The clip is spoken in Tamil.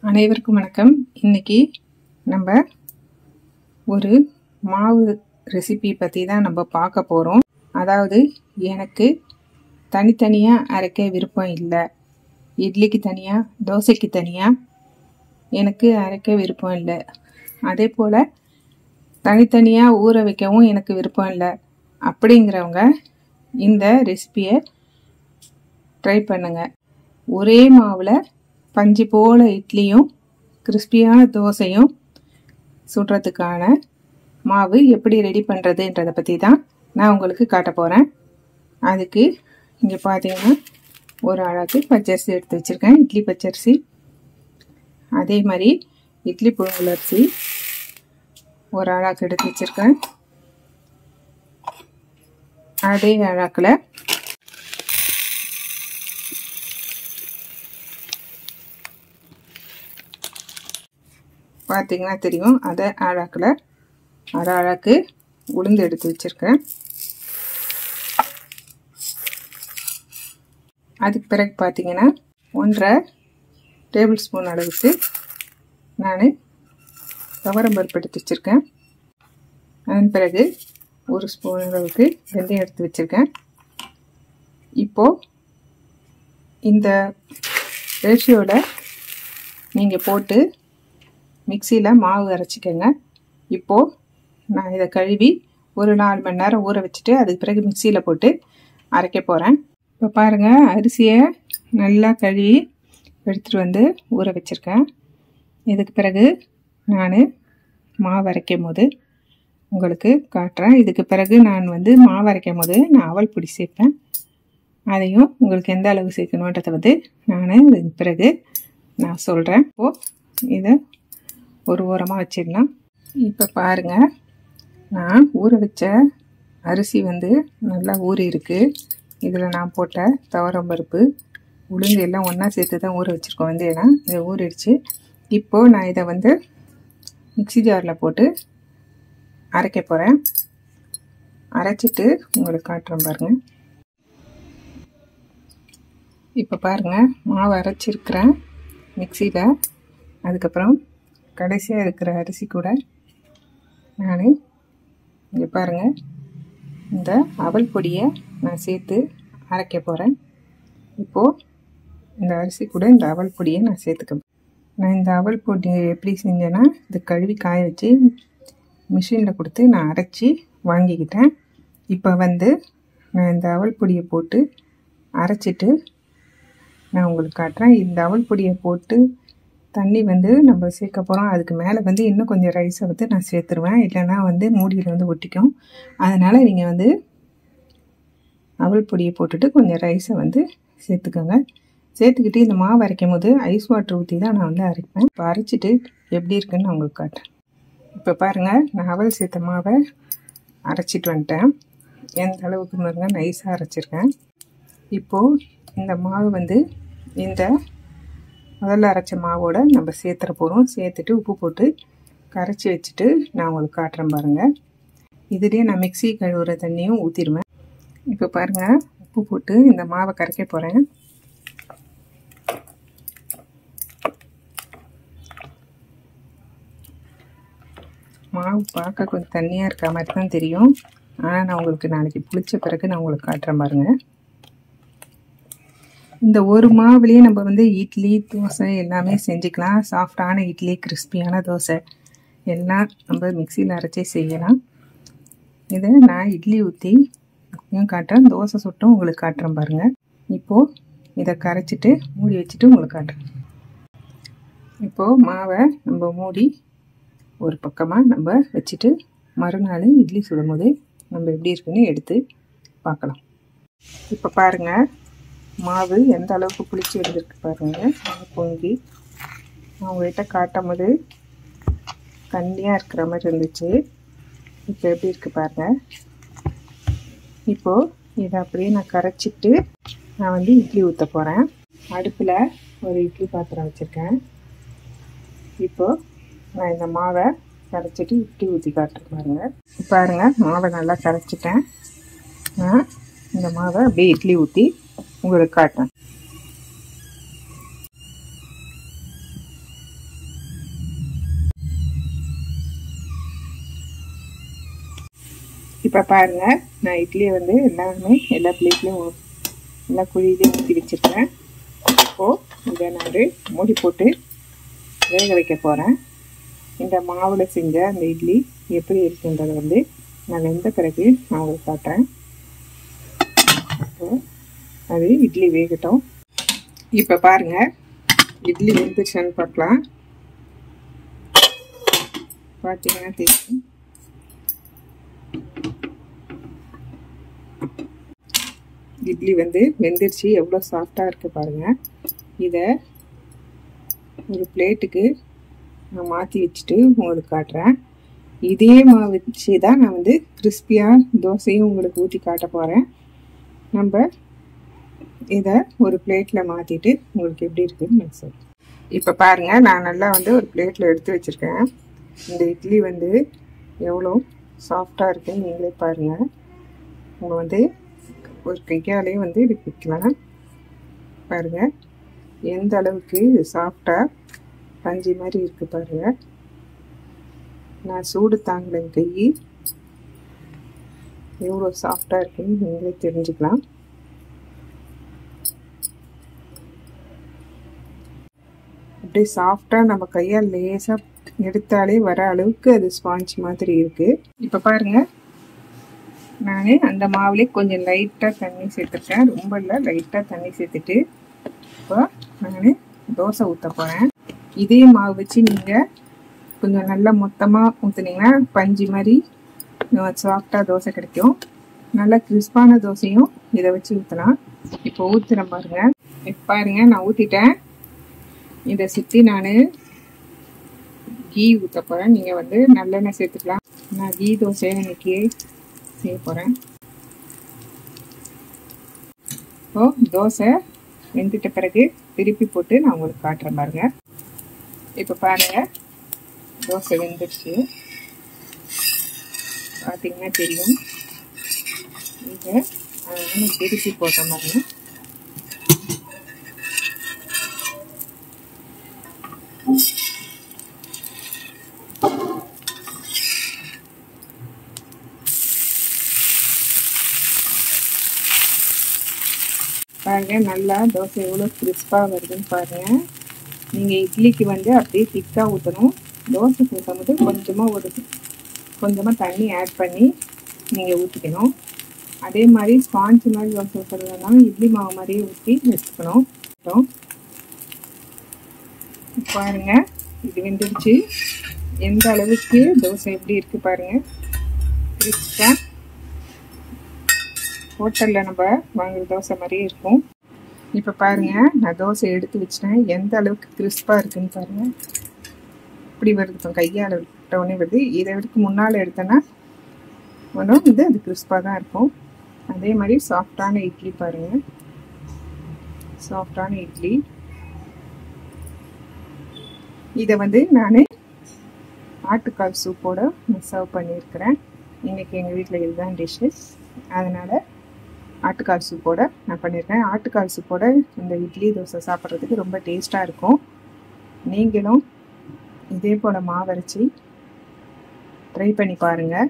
அனைவருக்கும் வணக்கம். இன்னைக்கு நம்ம ஒரு மாவு ரெசிபி பற்றி தான் நம்ம பார்க்க போகிறோம். அதாவது எனக்கு தனித்தனியாக அரைக்க விருப்பம் இல்லை. இட்லிக்கு தனியாக, தோசைக்கு தனியாக எனக்கு அரைக்க விருப்பம் இல்லை. அதே போல் தனித்தனியாக ஊற வைக்கவும் எனக்கு விருப்பம் இல்லை. அப்படிங்கிறவங்க இந்த ரெசிபியை ட்ரை பண்ணுங்கள். ஒரே மாவில் பஞ்சு போல் இட்லியும் கிறிஸ்பியான தோசையும் சுடுறதுக்கான மாவு எப்படி ரெடி பண்ணுறதுன்றதை பற்றி தான் நான் உங்களுக்கு காட்ட போகிறேன். அதுக்கு இங்கே பார்த்தீங்கன்னா ஒரு அழகு பச்சரிசி எடுத்து வச்சுருக்கேன், இட்லி பச்சரிசி. அதே மாதிரி இட்லி புழுங்கல் அரிசி ஒரு அழகு எடுத்து வச்சுருக்கேன். அதே அழகில் பார்த்தீங்கன்னா தெரியும், அதை அழகில் அரை அழகு உளுந்து எடுத்து வச்சுருக்கேன். அதுக்கு பிறகு பார்த்தீங்கன்னா 1.5 டேபிள் ஸ்பூன் அளவுக்கு நான் துவரம்பருப்பு எடுத்து வச்சுருக்கேன். அதன் பிறகு 1 ஸ்பூன் அளவுக்கு வெந்தயம் எடுத்து வச்சுருக்கேன். இப்போது இந்த ரேஷியோவில் நீங்கள் போட்டு மிக்சியில் மாவு அரைச்சிக்கோங்க. இப்போது நான் இதை கழுவி ஒரு 4 மணி நேரம் ஊற வச்சுட்டு அதுக்கு பிறகு மிக்சியில் போட்டு அரைக்க போகிறேன். இப்போ பாருங்கள், அரிசியை நல்லா கழுவி எடுத்துகிட்டு வந்து ஊற வச்சுருக்கேன். இதுக்கு பிறகு நான் மாவு அரைக்கும் போது உங்களுக்கு காட்டுறேன். இதுக்கு பிறகு நான் மாவு அரைக்கும் போது நான் அவல் பொடி சேர்ப்பேன். அதையும் உங்களுக்கு எந்த அளவு சேர்க்கணுன்றதை நான் இதுக்கு பிறகு நான் சொல்கிறேன். இப்போது இதை ஒரு ஓரமாக வச்சிடலாம். இப்போ பாருங்கள், நான் ஊற வச்ச அரிசி நல்லா ஊறி இருக்குது. இதில் நான் போட்ட துவரம்பருப்பு உளுந்து எல்லாம் ஒன்றா சேர்த்து தான் ஊற வச்சுருக்கோம். வெந்தயம் இதை ஊறிடுச்சு. இப்போது நான் இதை மிக்சி ஜாரில் போட்டு அரைக்க போகிறேன். அரைச்சிட்டு உங்களுக்கு காட்டுறேன் பாருங்கள். இப்போ பாருங்கள், மாவு அரைச்சிருக்கிறேன் மிக்சியில். அதுக்கப்புறம் கடைசியாக இருக்கிற அரிசி கூட நான் இங்கே பாருங்கள், இந்த அவல் பொடியை நான் சேர்த்து அரைக்க போகிறேன். இப்போது இந்த அரிசி கூட இந்த அவல் பொடியை நான் சேர்த்துக்க. நான் இந்த அவல் பொடியை எப்படி செஞ்சேன்னா, இது கழுவி காய வச்சு மிஷினில் கொடுத்து நான் அரைச்சி வாங்கிக்கிட்டேன். இப்போ நான் இந்த அவல் பொடியை போட்டு அரைச்சிட்டு நான் உங்களுக்கு காட்டுறேன். இந்த அவல் பொடியை போட்டு தண்ணி நம்ம சேர்க்க போகிறோம். அதுக்கு மேலே இன்னும் கொஞ்சம் ரைஸை நான் சேர்த்துருவேன். இல்லைன்னா மூடியில் ஒட்டிக்கும். அதனால் நீங்கள் அவல் பொடியை போட்டுட்டு கொஞ்சம் ரைஸை சேர்த்துக்கோங்க. சேர்த்துக்கிட்டு இந்த மாவு அரைக்கும் போது ஐஸ் வாட்டர் ஊற்றி தான் நான் அரைப்பேன். இப்போ அரைச்சிட்டு எப்படி இருக்குன்னு நான் உங்களுக்கு காட்டுறேன். இப்போ பாருங்கள், நான் அவல் சேர்த்த மாவை அரைச்சிட்டு வந்துட்டேன். எந்த அளவுக்கு பாருங்க நைஸாக அரைச்சிருக்கேன். இப்போது இந்த மாவு இந்த முதல்ல அரைச்ச மாவோட நம்ம சேர்த்துற போகிறோம். சேர்த்துட்டு உப்பு போட்டு கரைச்சி வச்சுட்டு நான் உங்களுக்கு காட்டுறேன் பாருங்கள். இதுலேயே நான் மிக்சி கழுவுற தண்ணியும் ஊற்றிடுவேன். இப்போ பாருங்கள், உப்பு போட்டு இந்த மாவை கரைக்க போகிறேன். மாவு பார்க்க கொஞ்சம் தண்ணியாக இருக்க மாதிரி தான் தெரியும். ஆனால் நான் உங்களுக்கு நாளைக்கு புளிச்ச பிறகு நான் உங்களுக்கு காட்டுறேன் பாருங்கள். இந்த ஒரு மாவுலேயே நம்ம இட்லி தோசை எல்லாமே செஞ்சுக்கலாம். சாஃப்டான இட்லி, கிறிஸ்பியான தோசை எல்லாம் நம்ம மிக்சியில் அரைச்சி செய்யலாம். இதை நான் இட்லி ஊற்றி காட்டுறேன், தோசை சுட்டும் உங்களுக்கு காட்டுறேன் பாருங்கள். இப்போது இதை கரைச்சிட்டு மூடி வச்சுட்டு உங்களுக்கு காட்டுறேன். இப்போது மாவை நம்ம மூடி ஒரு பக்கமாக நம்ம வச்சுட்டு மறுநாள் இட்லி சுடும்போது நம்ம எப்படி இருக்குன்னு எடுத்து பார்க்கலாம். இப்போ பாருங்கள், மாவு எந்த அளவுக்கு புளிச்சு எடுத்துருக்கு பாருங்கள். பொங்கி நான் உங்கள்கிட்ட காட்டும் போது தண்ணியாக இருக்கிற மாதிரி இருந்துச்சு. இப்போ எப்படி இருக்குது பாருங்கள். இப்போது இதை அப்படியே நான் கரைச்சிட்டு நான் இட்லி ஊற்ற போகிறேன். அடுப்பில் ஒரு இட்லி பாத்திரம் வச்சுருக்கேன். இப்போது நான் இந்த மாவை கரைச்சிட்டு இட்லி ஊற்றி காட்டுறேன் பாருங்கள். பாருங்கள், மாவை நல்லா கரைச்சிட்டேன். நான் இந்த மாவை அப்படியே இட்லி ஊற்றி உங்களுக்கு காட்டுறேன். இப்போ பாருங்கள், நான் இட்லியை வந்து எல்லா பிளேட்லையும் எல்லா குழியிலையும் ஊற்றி வச்சுருக்கேன். இப்போது இதை நான் மூடி போட்டு வேக வைக்க போகிறேன். இந்த மாவில் செஞ்ச அந்த இட்லி எப்படி இருக்குன்றதை வந்து நான் வெந்த பிறகு நான் உங்களுக்கு காட்டுறேன். அப்போது அது இட்லி வேகட்டும். இப்போ பாருங்கள், இட்லி வெந்துருச்சான்னு பார்க்கலாம். பார்த்தீங்கன்னா தெரியும். இட்லி வந்து வெந்துருச்சு, எவ்வளோ சாஃப்டாக இருக்குது பாருங்கள். இதை ஒரு பிளேட்டுக்கு நான் மாற்றி வச்சுட்டு உங்களுக்கு காட்டுறேன். இதே மாவு வச்சு தான் நான் வந்து கிறிஸ்பியாக தோசையும் உங்களுக்கு ஊற்றி காட்ட போகிறேன். நம்ம இதை ஒரு பிளேட்டில் மாற்றிட்டு உங்களுக்கு எப்படி இருக்குதுன்னு நான் சொல்கிறேன். இப்போ பாருங்கள், நான் நல்லா வந்து ஒரு பிளேட்டில் எடுத்து வச்சுருக்கேன். இந்த இட்லி வந்து எவ்வளோ சாஃப்டாக இருக்குன்னு நீங்களே பாருங்கள். உங்களை வந்து ஒரு கையாலே வந்து இது பிக்கலாம். பாருங்கள் எந்த அளவுக்கு இது சாஃப்டாக பஞ்சு மாதிரி இருக்குது பாருங்கள். நான் சூடு தாங்கலை, கை எவ்வளோ சாஃப்டாக இருக்குன்னு நீங்களே தெரிஞ்சுக்கலாம். அப்படியே சாஃப்டாக நம்ம கையால் லேசாக எடுத்தாலே வர அளவுக்கு அது ஸ்பாஞ்ச் மாதிரி இருக்குது. இப்போ பாருங்கள், நான் அந்த மாவுலேயே கொஞ்சம் லைட்டாக தண்ணி சேர்த்துருக்கேன். ரொம்ப இல்லை, லைட்டாக தண்ணி சேர்த்துட்டு இப்போ நான் தோசை ஊற்ற போகிறேன். இதே மாவு வச்சு நீங்கள் கொஞ்சம் நல்லா மொத்தமாக ஊற்றுனீங்கன்னா பஞ்சு மாதிரி சாஃப்டாக தோசை கிடைக்கும். நல்லா கிறிஸ்பான தோசையும் இதை வச்சு ஊற்றலாம். இப்போ ஊற்றுறேன் பாருங்கள். இப்போ பாருங்கள், நான் ஊற்றிட்டேன். இதை சுற்றி நான் கீ ஊற்ற போகிறேன். நீங்கள் வந்து நல்லெண்ணெய் சேர்த்துக்கலாம். நான் கீ தோசையை இன்னைக்கு செய்ய போகிறேன். இப்போது தோசை வெந்துட்ட பிறகு திருப்பி போட்டு நான் உங்களுக்கு காட்டுறேன் பாருங்க. இப்போ பாருங்கள், தோசை வெந்துடுச்சு, பார்த்தீங்கன்னா தெரியும். இதை நான் திருப்பி போட்ட மாதிரி பாருங்க. நல்லா தோசை எவ்வளோ கிறிஸ்பாக வருதுன்னு பாருங்கள். நீங்கள் இட்லிக்கு வந்து அப்படியே திக்காக ஊற்றணும். தோசை ஊற்றும் போது கொஞ்சமாக தண்ணி ஆட் பண்ணி நீங்கள் ஊற்றிக்கணும். அதே மாதிரி ஸ்பாஞ்ச் மாதிரி தோசை ஊற்றுறதுனாலும் இட்லி மாவு மாதிரியே ஊற்றி வச்சுக்கணும். பாருங்க, இது வெந்துடுச்சு. எந்த அளவுக்கு தோசை எப்படி இருக்குது பாருங்கள், கிறிஸ்பாக ஹோட்டலில் நம்ம வாங்குற தோசை மாதிரியே இருக்கும். இப்போ பாருங்கள், நான் தோசை எடுத்து வச்சிட்டேன். எந்த அளவுக்கு கிறிஸ்பாக இருக்குன்னு பாருங்கள். இப்படி வருது, கையால் விட்டவுடனே வருது. இதை எடுத்து முன்னால் எடுத்தேன்னா ஒன்றும் இது அது கிறிஸ்பாக தான் இருக்கும். அதே மாதிரி சாஃப்டான இட்லி பாருங்கள், சாஃப்டான இட்லி. இதை வந்து நான் ஆட்டுக்கால் சூப்போடு சர்வ் பண்ணியிருக்கிறேன். இன்றைக்கி எங்கள் வீட்டில் இதுதான் டிஷ்ஷஸ், அதனால் ஆட்டுக்கால் சூப்போடு நான் பண்ணியிருக்கேன். ஆட்டுக்கால் சூப்போட இந்த இட்லி தோசை சாப்பிட்றதுக்கு ரொம்ப டேஸ்ட்டாக இருக்கும். நீங்களும் இதே போல் மாவரைச்சி ட்ரை பண்ணி பாருங்கள்.